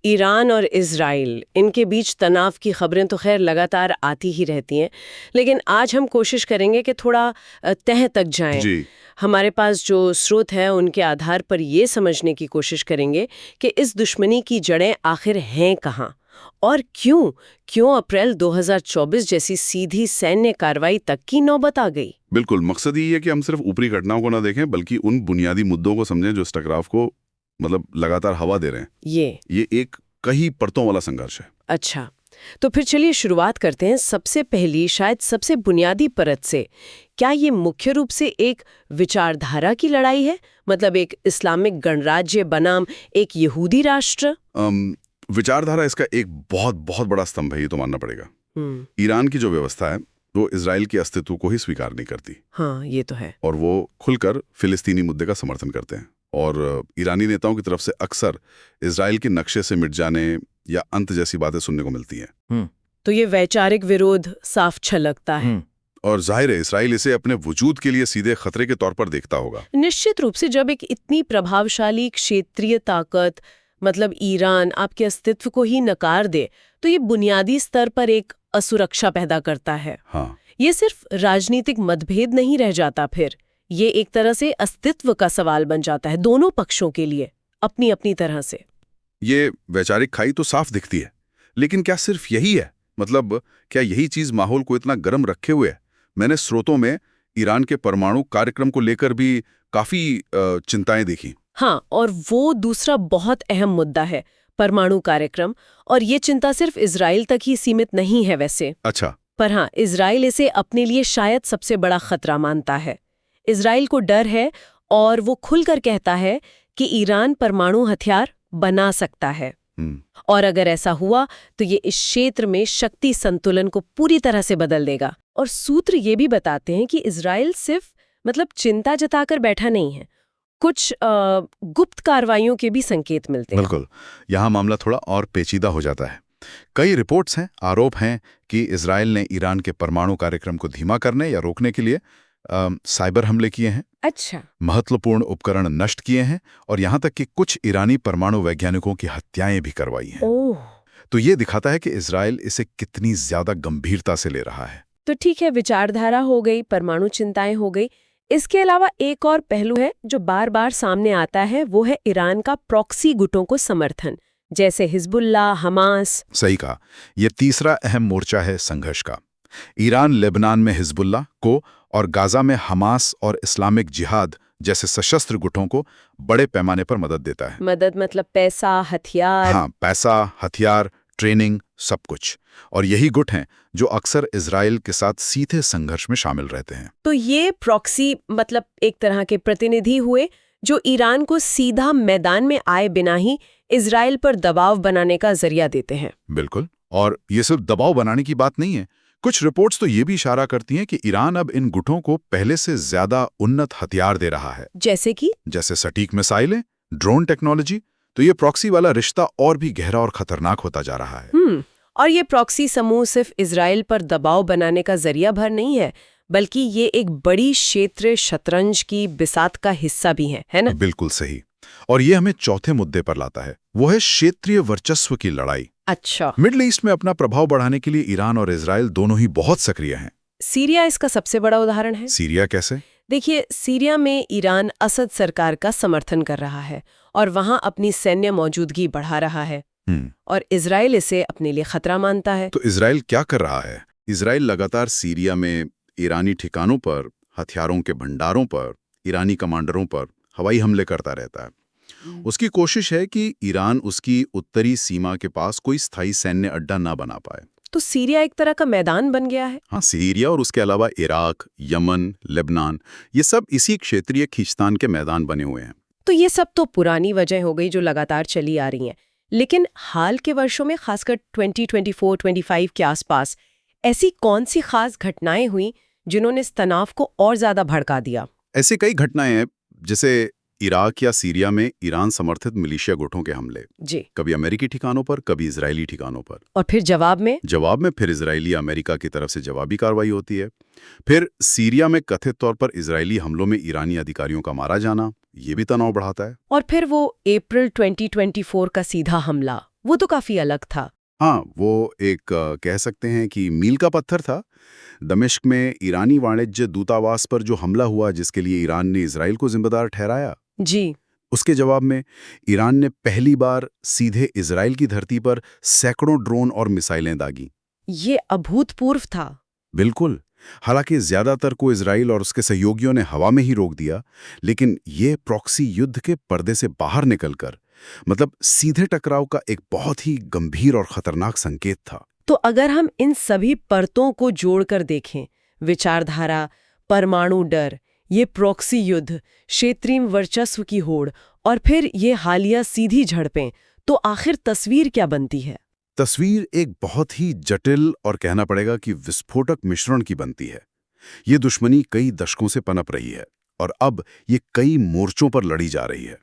Iran और Israel, इनके बीच तनाव की खबरें तो खैर लगातार आती ही रहती हैं, लेकिन आज हम कोशिश करेंगे कि थोड़ा तह तक जाएं। जी। हमारे पास जो स्रोत हैं उनके आधार पर ये समझने की कोशिश करेंगे कि इस दुश्मनी की जड़ें आखिर हैं कहाँ और क्यों अप्रैल 2024 जैसी सीधी सैन्य कार्रवाई तक की नौबत आ गई। बिल्कुल, मकसद ये है कि हम सिर्फ ऊपरी घटनाओं को ना देखें, बल्कि उन बुनियादी मुद्दों को समझें जो इस टकराव को लगातार हवा दे रहे हैं। ये एक कई परतों वाला संघर्ष है। अच्छा, तो फिर चलिए शुरुआत करते हैं सबसे पहली, शायद सबसे बुनियादी परत से। क्या ये मुख्य रूप से एक विचारधारा की लड़ाई है? मतलब एक इस्लामिक गणराज्य बनाम एक यहूदी राष्ट्र? विचारधारा इसका एक बहुत बहुत बड़ा स्तंभ है, ये तो मानना पड़ेगा। ईरान की जो व्यवस्था है वो इजराइल के अस्तित्व को ही स्वीकार नहीं करती। हाँ, ये तो है। और वो खुलकर फिलिस्तीनी मुद्दे का समर्थन करते हैं। और ईरानी नेताओं की तरफ से अक्सर इजराइल के नक्शे से मिट जाने या अंत जैसी बातें सुनने को मिलती हैं। तो ये वैचारिक विरोध साफ छलकता है। और जाहिर है इसराइल इसे अपने वजूद के लिए सीधे खतरे के तौर पर देखता होगा। निश्चित रूप से, जब एक इतनी प्रभावशाली क्षेत्रीय ताकत मतलब ईरान आपके अस्तित्व को ही नकार दे, तो ये बुनियादी स्तर पर एक असुरक्षा पैदा करता है। हाँ। ये सिर्फ राजनीतिक मतभेद नहीं रह जाता, फिर ये एक तरह से अस्तित्व का सवाल बन जाता है दोनों पक्षों के लिए, अपनी अपनी तरह से। ये वैचारिक खाई तो साफ दिखती है, लेकिन क्या सिर्फ यही है? मतलब क्या यही चीज माहौल को इतना गर्म रखे हुए है? मैंने स्रोतों में ईरान के परमाणु कार्यक्रम को लेकर भी काफी चिंताएं देखी। हाँ, और वो दूसरा बहुत अहम मुद्दा है, परमाणु कार्यक्रम। और ये चिंता सिर्फ इजराइल तक ही सीमित नहीं है वैसे। अच्छा। पर हाँ, इजराइल इसे अपने लिए शायद सबसे बड़ा खतरा मानता है। इजराइल को डर है और वो खुलकर कहता है कि ईरान परमाणु हथियार बना सकता है। और अगर ऐसा हुआ तो ये इस क्षेत्र में शक्ति संतुलन को पूरी तरह से बदल देगा। और सूत्र ये भी बताते हैं कि इजराइल सिर्फ चिंता जताकर बैठा नहीं है, कुछ गुप्त कार्रवाइयों के भी संकेत मिलते हैं। बिल्कुल, यहाँ मामला थोड़ा और पेचीदा हो जाता है। कई रिपोर्ट्स हैं, आरोप हैं कि इजराइल ने ईरान के परमाणु कार्यक्रम को धीमा करने या रोकने के लिए साइबर हमले किए हैं। अच्छा। महत्वपूर्ण उपकरण नष्ट किए हैं और यहाँ तक कि कुछ ईरानी परमाणु वैज्ञानिकों की हत्याएं भी करवाई हैं। तो ये दिखाता है कि इजराइल इसे कितनी ज्यादा गंभीरता से ले रहा है। तो ठीक है, विचारधारा हो गई, परमाणु चिंताएं हो गई। इसके अलावा एक और पहलू है जो बार बार सामने आता है, वो है ईरान का प्रॉक्सी गुटों को समर्थन, जैसे हिजबुल्लाह, हमास। सही कहा, ये तीसरा अहम मोर्चा है संघर्ष का। ईरान लेबनान में हिजबुल्लाह को और गाजा में हमास और इस्लामिक जिहाद जैसे सशस्त्र गुटों को बड़े पैमाने पर मदद देता है। मदद मतलब पैसा, हथियार? हाँ, पैसा, हथियार, ट्रेनिंग, सब कुछ। और यही गुट हैं जो अक्सर इजराइल के साथ सीधे संघर्ष में शामिल रहते हैं। तो ये प्रॉक्सी मतलब एक तरह के प्रतिनिधि हुए जो ईरान को सीधा मैदान में आए बिना ही इजराइल पर दबाव बनाने का जरिया देते हैं। बिल्कुल, और ये सिर्फ दबाव बनाने की बात नहीं है। कुछ रिपोर्ट्स तो ये भी इशारा करती हैं कि ईरान अब इन गुटों को पहले से ज्यादा उन्नत हथियार दे रहा है। जैसे सटीक मिसाइलें, ड्रोन टेक्नोलॉजी। तो ये प्रॉक्सी वाला रिश्ता और भी गहरा और खतरनाक होता जा रहा है। और ये प्रॉक्सी समूह सिर्फ इजराइल पर दबाव बनाने का जरिया भर नहीं है, बल्कि ये एक बड़ी क्षेत्रीय शतरंज की बिसात का हिस्सा भी है ना? बिल्कुल सही। और ये हमें चौथे मुद्दे पर लाता है, वो है क्षेत्रीय वर्चस्व की लड़ाई। अच्छा। मिडल ईस्ट में अपना प्रभाव बढ़ाने के लिए ईरान और इजराइल दोनों ही बहुत सक्रिय हैं। सीरिया इसका सबसे बड़ा उदाहरण है। सीरिया कैसे? देखिए, सीरिया में ईरान असद सरकार का समर्थन कर रहा है और वहां अपनी सैन्य मौजूदगी बढ़ा रहा है। और इजराइल इसे अपने लिए खतरा मानता है। तो इजराइल क्या कर रहा है? इजराइल लगातार सीरिया में ईरानी ठिकानों पर, हथियारों के भंडारों पर, ईरानी कमांडरों पर हवाई हमले करता रहता है। उसकी कोशिश है कि ईरान उसकी उत्तरी सीमा के पास कोई स्थायी सैन्य अड्डा ना बना पाए। तो सीरिया एक तरह का मैदान बन गया है। हाँ, सीरिया और उसके अलावा इराक, यमन, लेबनान, ये सब इसी क्षेत्रीय खींचतान के मैदान बने हुए हैं। तो ये सब तो पुरानी वजह हो गई जो लगातार चली आ रही हैं। लेकिन हाल के वर्षों में, खासकर 2024-25 के आसपास, ऐसी कौन सी खास घटनाएं हुई जिन्होंने इस तनाव को और ज्यादा भड़का दिया? ऐसी कई घटनाएं हैं, जैसे इराक या सीरिया में ईरान समर्थित मिलिशिया गुटों के हमले। जी। कभी अमेरिकी ठिकानों पर, कभी इजरायली ठिकानों पर। और फिर जवाब में फिर इजरायली अमेरिका की तरफ से जवाबी कार्रवाई होती है। फिर सीरिया में कथित तौर पर इजरायली हमलों में ईरानी अधिकारियों का मारा जाना, ये भी तनाव बढ़ाता है। और फिर वो अप्रैल 2024 का सीधा हमला। वो तो काफी अलग था। हाँ, वो एक कह सकते हैं कि मील का पत्थर था। दमिश्क में ईरानी वाणिज्य दूतावास पर जो हमला हुआ, जिसके लिए ईरान ने इजराइल को जिम्मेदार ठहराया, जी। उसके जवाब में ईरान ने पहली बार सीधे इजराइल की धरती पर सैकड़ों ड्रोन और मिसाइलें दागी। ये अभूतपूर्व था। बिल्कुल। हालांकि ज्यादातर को इजराइल और उसके सहयोगियों ने हवा में ही रोक दिया, लेकिन ये प्रॉक्सी युद्ध के पर्दे से बाहर निकलकर मतलब सीधे टकराव का एक बहुत ही गंभीर और खतरनाक संकेत था। तो अगर हम इन सभी परतों को जोड़कर देखें, विचारधारा, परमाणु डर, ये प्रॉक्सी युद्ध, क्षेत्रीय वर्चस्व की होड़ और फिर ये हालिया सीधी झड़पें, तो आखिर तस्वीर क्या बनती है? तस्वीर एक बहुत ही जटिल और कहना पड़ेगा कि विस्फोटक मिश्रण की बनती है। ये दुश्मनी कई दशकों से पनप रही है और अब ये कई मोर्चों पर लड़ी जा रही है।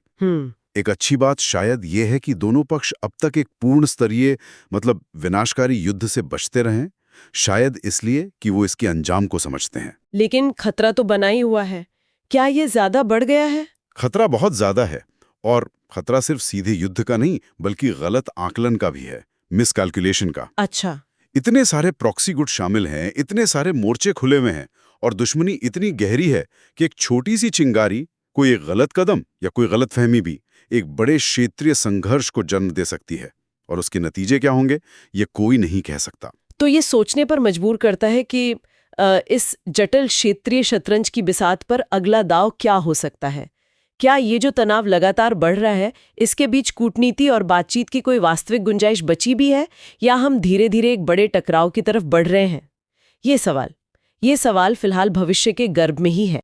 एक अच्छी बात शायद ये है कि दोनों पक्ष अब तक एक पूर्ण स्तरीय मतलब विनाशकारी युद्ध से बचते रहें, शायद इसलिए कि वो इसके अंजाम को समझते हैं। लेकिन खतरा तो बना ही हुआ है। क्या ये ज्यादा बढ़ गया है? खतरा बहुत ज्यादा है, और खतरा सिर्फ सीधे युद्ध का नहीं बल्कि गलत आकलन का भी है, मिसकैलकुलेशन का। अच्छा। इतने सारे प्रॉक्सी गुट शामिल हैं, इतने सारे मोर्चे खुले हुए हैं और दुश्मनी इतनी गहरी है कि एक छोटी सी चिंगारी, कोई एक गलत कदम या कोई गलतफहमी भी एक बड़े क्षेत्रीय संघर्ष को जन्म दे सकती है। और उसके नतीजे क्या होंगे ये कोई नहीं कह सकता। तो ये सोचने पर मजबूर करता है कि इस जटिल क्षेत्रीय शतरंज की बिसात पर अगला दांव क्या हो सकता है। क्या ये जो तनाव लगातार बढ़ रहा है, इसके बीच कूटनीति और बातचीत की कोई वास्तविक गुंजाइश बची भी है, या हम धीरे धीरे एक बड़े टकराव की तरफ बढ़ रहे हैं? ये सवाल फिलहाल भविष्य के गर्भ में ही है।